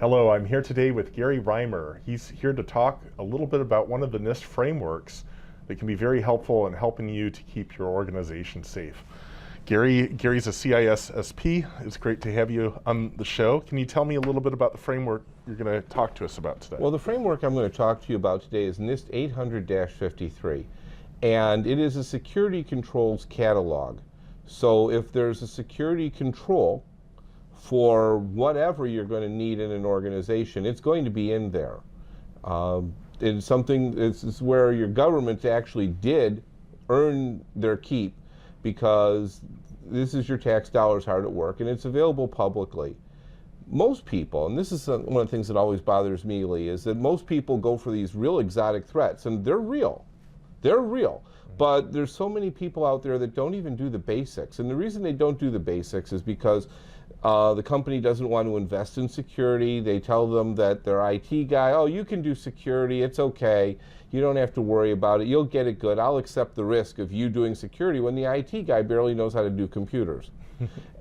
Hello, I'm here today with Gary Rimar. He's here to talk a little bit about one of the NIST frameworks that can be very helpful in helping you to keep your organization safe. Gary's a CISSP. It's great to have you on the show. Can you tell me a little bit about the framework you're going to talk to us about today? Well, the framework I'm going to talk to you about today is NIST 800-53, and it is a security controls catalog. So if there's a security control for whatever you're going to need in an organization, it's going to be in there. It's something, it's where your government actually did earn their keep, because this is your tax dollars hard at work, and it's available publicly. Most people, and this is one of the things that always bothers me, Lee, is that most people go for these real exotic threats, and they're real. They're real. But there's so many people out there that don't even do the basics. And the reason they don't do the basics is because the company doesn't want to invest in security. They tell them that their IT guy, oh, you can do security, it's okay. You don't have to worry about it. You'll get it good. I'll accept the risk of you doing security when the IT guy barely knows how to do computers.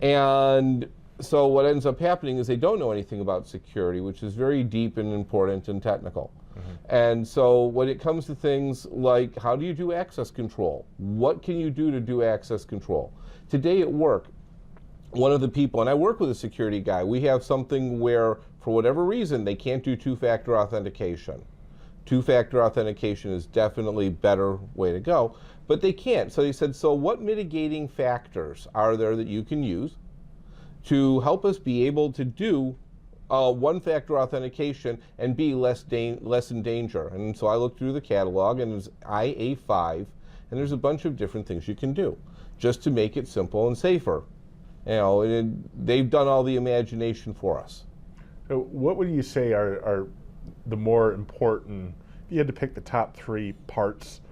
And so what ends up happening is they don't know anything about security, which is very deep and important and technical. And so when it comes to things like, how do you do access control? What can you do to do access control? Today at work, one of the people, and I work with a security guy, we have something where, for whatever reason, they can't do two-factor authentication. Two-factor authentication is definitely a better way to go, but they can't. So he said, so what mitigating factors are there that you can use to help us be able to do one-factor authentication and be less in danger? And so I looked through the catalog, and it's IA5, and there's a bunch of different things you can do just to make it simple and safer. You know, they've done all the imagination for us. So what would you say are the more important, if you had to pick the top three parts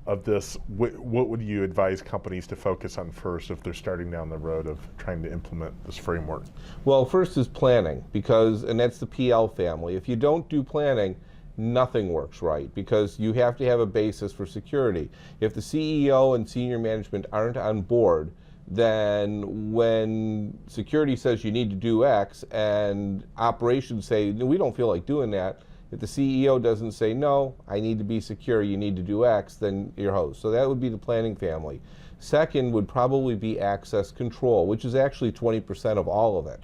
of this, what would you advise companies to focus on first if they're starting down the road of trying to implement this framework? Well, first is planning, and that's the PL family. If you don't do planning, nothing works right, because you have to have a basis for security. If the CEO and senior management aren't on board, then when security says you need to do X and operations say, no, we don't feel like doing that, if the CEO doesn't say, no, I need to be secure, you need to do X, then you're host. So that would be the planning family. Second would probably be access control, which is actually 20% of all of it.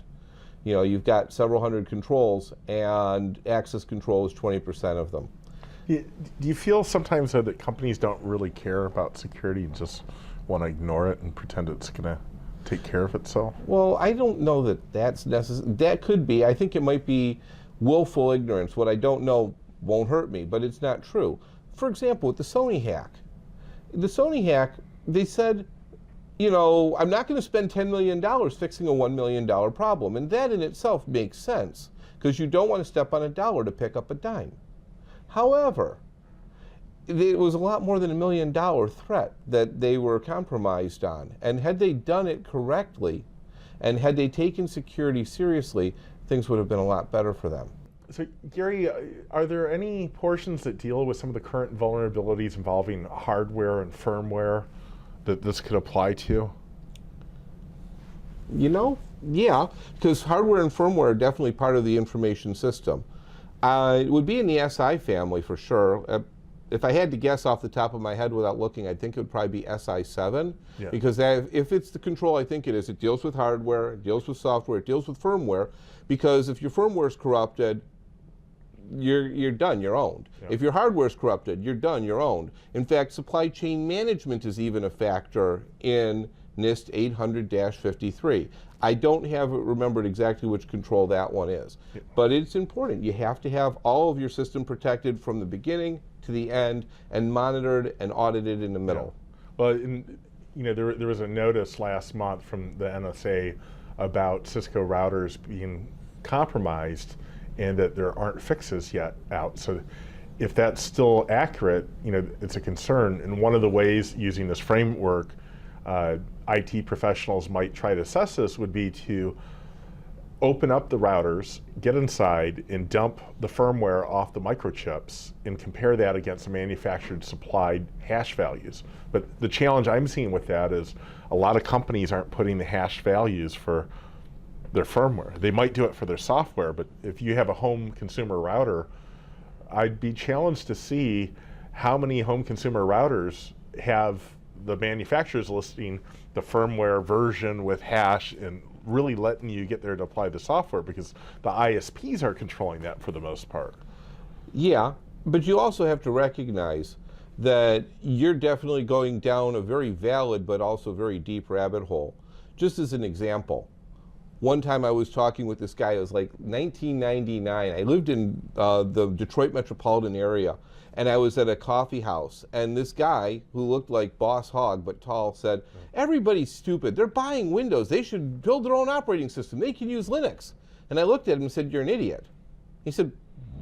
You know, you've got several hundred controls, and access control is 20% of them. Do you feel sometimes that companies don't really care about security and just want to ignore it and pretend it's going to take care of itself? Well, I don't know that that's necessary. That could be. I think it might be willful ignorance. What I don't know won't hurt me, but it's not true. For example, with the Sony hack. The Sony hack, they said, you know, I'm not going to spend $10 million fixing a $1 million problem. And that in itself makes sense, because you don't want to step on a dollar to pick up a dime. However, it was a lot more than $1 million threat that they were compromised on. And had they done it correctly, and had they taken security seriously, things would have been a lot better for them. So Gary, are there any portions that deal with some of the current vulnerabilities involving hardware and firmware that this could apply to? You know, yeah, because hardware and firmware are definitely part of the information system. It would be in the SI family for sure. If I had to guess off the top of my head without looking, I think it would probably be SI7, because if it's the control I think it is, it deals with hardware, it deals with software, it deals with firmware, because if your firmware is corrupted, you're done, you're owned. Yeah. If your hardware is corrupted, you're done, you're owned. In fact, supply chain management is even a factor in NIST 800-53. I don't have it remembered exactly which control that one is, but it's important. You have to have all of your system protected from the beginning to the end, and monitored and audited in the middle. Yeah. Well, there was a notice last month from the NSA about Cisco routers being compromised, and that there aren't fixes yet out. So if that's still accurate, it's a concern. And one of the ways using this framework, IT professionals might try to assess this would be to open up the routers, get inside, and dump the firmware off the microchips and compare that against the manufactured supplied hash values. But the challenge I'm seeing with that is a lot of companies aren't putting the hash values for their firmware. They might do it for their software, but if you have a home consumer router, I'd be challenged to see how many home consumer routers have the manufacturers listing the firmware version with hash and really letting you get there to apply the software, because the ISPs are controlling that for the most part. Yeah, but you also have to recognize that you're definitely going down a very valid but also very deep rabbit hole. Just as an example, one time I was talking with this guy, it was like 1999. I lived in the Detroit metropolitan area, and I was at a coffee house, and this guy who looked like Boss Hogg but tall said, everybody's stupid. They're buying Windows. They should build their own operating system. They can use Linux. And I looked at him and said, you're an idiot. He said,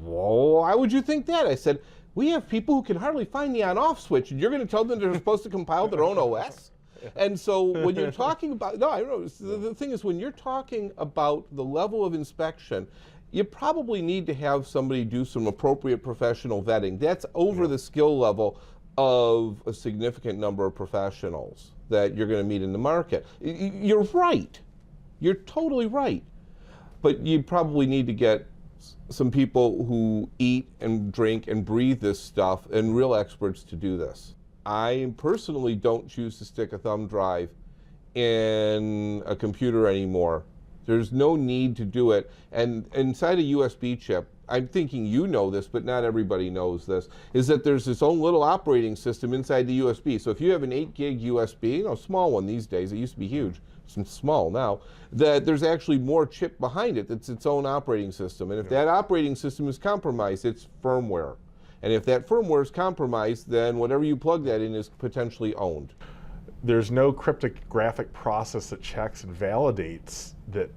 whoa, why would you think that? I said, we have people who can hardly find the on-off switch, and you're going to tell them they're supposed to compile their own OS? And so when you're talking about, no, I know, the thing is, when you're talking about the level of inspection, you probably need to have somebody do some appropriate professional vetting. That's over the skill level of a significant number of professionals that you're going to meet in the market. You're right. You're totally right. But you probably need to get some people who eat and drink and breathe this stuff and real experts to do this. I personally don't choose to stick a thumb drive in a computer anymore. There's no need to do it. And inside a USB chip, I'm thinking you know this, but not everybody knows this, is that there's this own little operating system inside the USB. So if you have an 8 gig USB, small one these days, it used to be huge, it's small now, that there's actually more chip behind it that's its own operating system. And if that operating system is compromised, it's firmware. And if that firmware is compromised, then whatever you plug that in is potentially owned. There's no cryptographic process that checks and validates that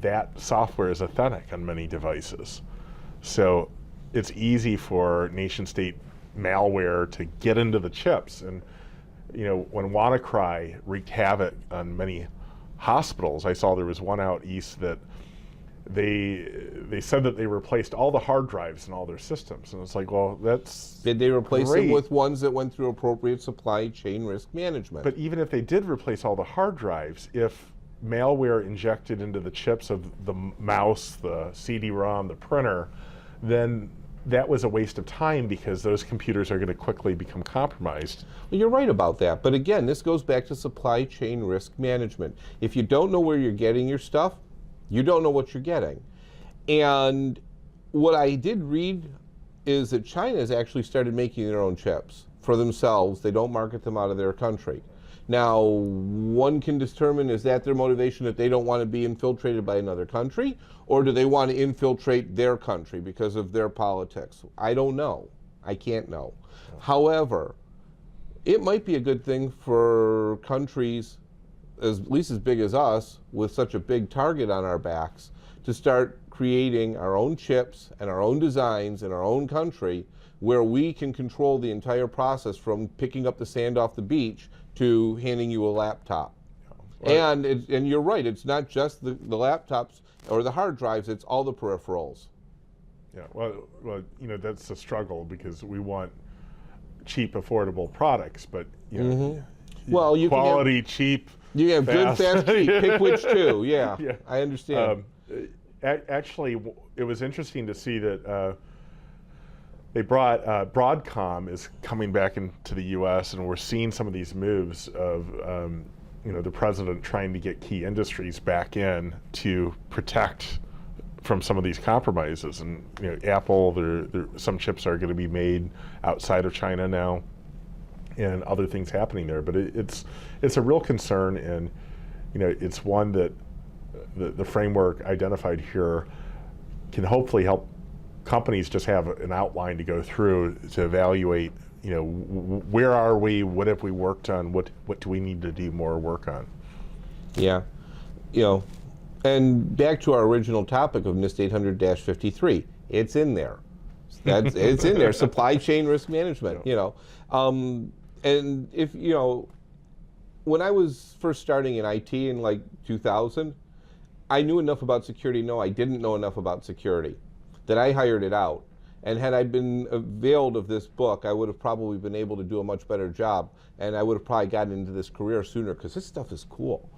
that software is authentic on many devices. So it's easy for nation-state malware to get into the chips. And when WannaCry wreaked havoc on many hospitals, I saw there was one out east that they said that they replaced all the hard drives in all their systems, and it's like, well, that's Did they replace great. them with ones that went through appropriate supply chain risk management? But even if they did replace all the hard drives, if malware injected into the chips of the mouse, the CD-ROM, the printer, then that was a waste of time, because those computers are going to quickly become compromised. Well, you're right about that. But again, this goes back to supply chain risk management. If you don't know where you're getting your stuff, you don't know what you're getting. And what I did read is that China has actually started making their own chips for themselves. They don't market them out of their country. Now, one can determine, is that their motivation, that they don't want to be infiltrated by another country, or do they want to infiltrate their country because of their politics? I don't know. I can't know. However, it might be a good thing for countries at least as big as us, with such a big target on our backs, to start creating our own chips and our own designs in our own country, where we can control the entire process from picking up the sand off the beach to handing you a laptop. Right. And you're right, it's not just the laptops or the hard drives, it's all the peripherals. Yeah, well, that's a struggle, because we want cheap, affordable products, but well, you quality, cheap. You have fast. good, fast, cheap. Pick which two. Yeah, I understand. Actually, it was interesting to see that they brought Broadcom is coming back into the U.S., and we're seeing some of these moves of the president trying to get key industries back in to protect from some of these compromises. And Apple, some chips are going to be made outside of China now, and other things happening there. But it's a real concern, and it's one that the framework identified here can hopefully help companies just have an outline to go through to evaluate, where are we, what have we worked on, what do we need to do more work on. Yeah, and back to our original topic of NIST 800-53, it's in there. It's in there, supply chain risk management, and if, when I was first starting in IT in like 2000, I knew enough about security. No, I didn't know enough about security, that I hired it out. And had I been availed of this book, I would have probably been able to do a much better job, and I would have probably gotten into this career sooner, because this stuff is cool.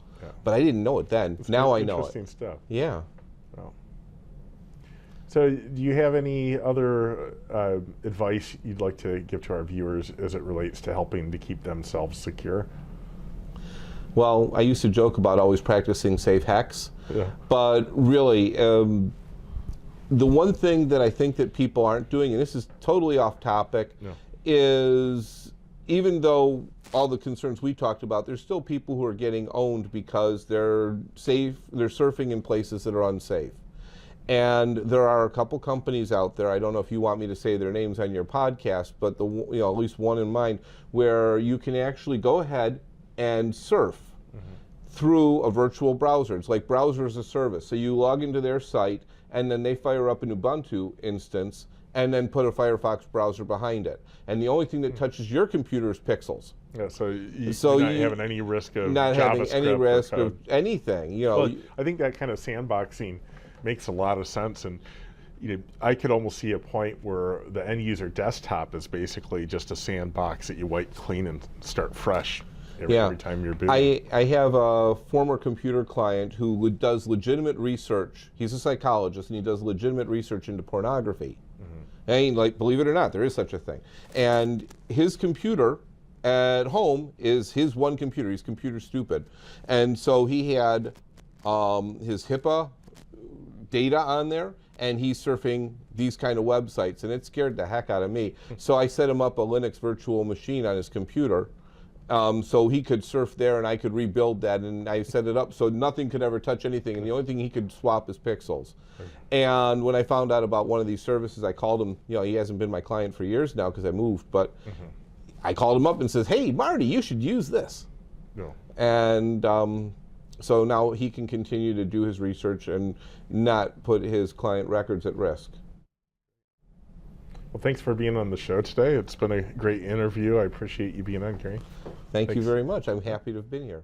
But I didn't know it then. It's now I know interesting it. stuff. Yeah. Well. So do you have any other advice you'd like to give to our viewers as it relates to helping to keep themselves secure? Well, I used to joke about always practicing safe hacks, but really, the one thing that I think that people aren't doing, and this is totally off topic, is even though all the concerns we talked about, there's still people who are getting owned because they're surfing in places that are unsafe. And there are a couple companies out there, I don't know if you want me to say their names on your podcast, but at least one in mind, where you can actually go ahead and surf through a virtual browser. It's like browser as a service. So you log into their site, and then they fire up an Ubuntu instance, and then put a Firefox browser behind it. And the only thing that touches your computer is pixels. Yeah, so you're not having any risk of not having any risk of anything. You know, well, I think that kind of sandboxing makes a lot of sense, and I could almost see a point where the end user desktop is basically just a sandbox that you wipe clean and start fresh every time you're booting. I have a former computer client who does legitimate research. He's a psychologist, and he does legitimate research into pornography. And like, believe it or not, there is such a thing. And his computer at home is his one computer. He's computer stupid. And so he had his HIPAA data on there, and he's surfing these kind of websites, and it scared the heck out of me. So I set him up a Linux virtual machine on his computer, so he could surf there, and I could rebuild that, and I set it up so nothing could ever touch anything, and the only thing he could swap is pixels. And when I found out about one of these services, I called him. He hasn't been my client for years now because I moved, but I called him up and says, "Hey, Marty, you should use this." And so now he can continue to do his research and not put his client records at risk. Well, thanks for being on the show today. It's been a great interview. I appreciate you being on, Gary. Thank you very much. I'm happy to have been here.